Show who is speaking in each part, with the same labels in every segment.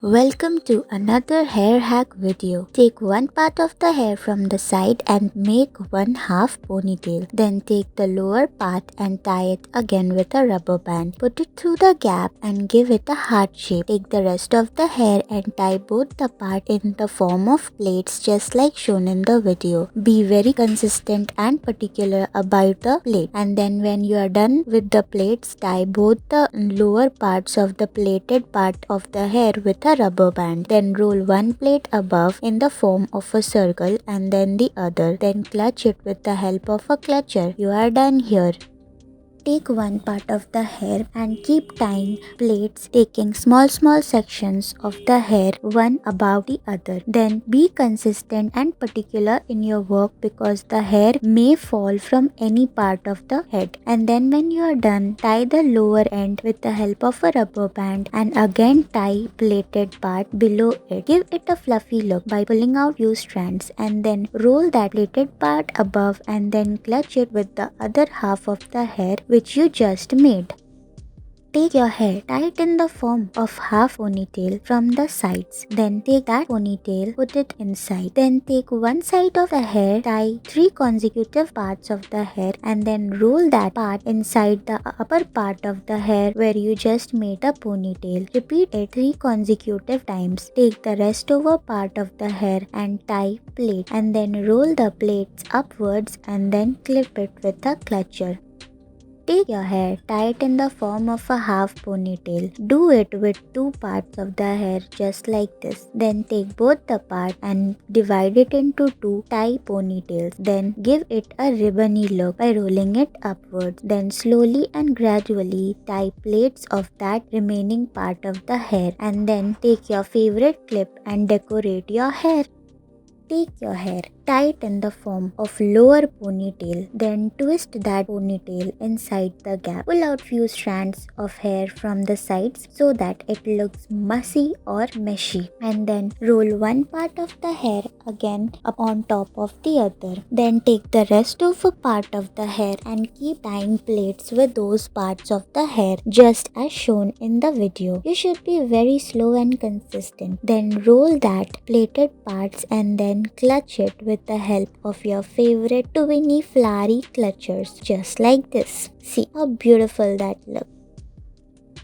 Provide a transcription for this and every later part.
Speaker 1: Welcome to another hair hack video. Take one part of the hair from the side and make one half ponytail. Then take the lower part and tie it again with a rubber band. Put it through the gap and give it a heart shape. Take the rest of the hair and tie both the part in the form of plaits just like shown in the video. Be very consistent and particular about the plait. And then when you are done with the plaits, tie both the lower parts of the plaited part of the hair with a rubber band. Then roll one plait above in the form of a circle and then the other. Then clutch it with the help of a clutcher. You are done here. Take one part of the hair and keep tying plaits, taking small sections of the hair one above the other. Then be consistent and particular in your work because the hair may fall from any part of the head. And then when you are done, tie the lower end with the help of a rubber band and again tie plaited part below it. Give it a fluffy look by pulling out few strands and then roll that plaited part above and then clutch it with the other half of the hair which you just made. Take your hair, tie it in the form of half ponytail from the sides. Then take that ponytail, put it inside. Then take one side of the hair, tie 3 consecutive parts of the hair and then roll that part inside the upper part of the hair where you just made a ponytail. Repeat it 3 consecutive times. Take the rest over part of the hair and tie plait and then roll the plaits upwards and then clip it with a clutcher. Take your hair, tie it in the form of a half ponytail. Do it with 2 parts of the hair just like this. Then take both the part and divide it into 2 tie ponytails. Then give it a ribbony look by rolling it upwards. Then slowly and gradually tie plaits of that remaining part of the hair and then take your favorite clip and decorate your hair. Take your hair, tie it in the form of lower ponytail, then twist that ponytail inside the gap. Pull out few strands of hair from the sides so that it looks messy or meshy. And then roll one part of the hair again up on top of the other. Then take the rest of a part of the hair and keep tying plaits with those parts of the hair just as shown in the video. You should be very slow and consistent. Then roll that plaited parts and then clutch it with the help of your favorite twinny flowery clutchers just like this. See how beautiful that looks.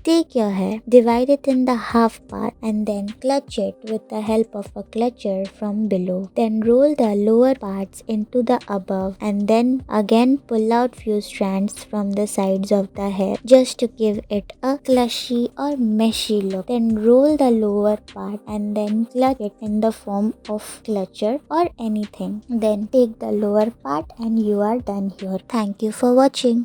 Speaker 1: Take your hair, divide it in the half part and then clutch it with the help of a clutcher from below. Then roll the lower parts into the above and then again pull out few strands from the sides of the hair just to give it a clushy or meshy look. Then roll the lower part and then clutch it in the form of clutcher or anything. Then take the lower part and you are done here. Thank you for watching.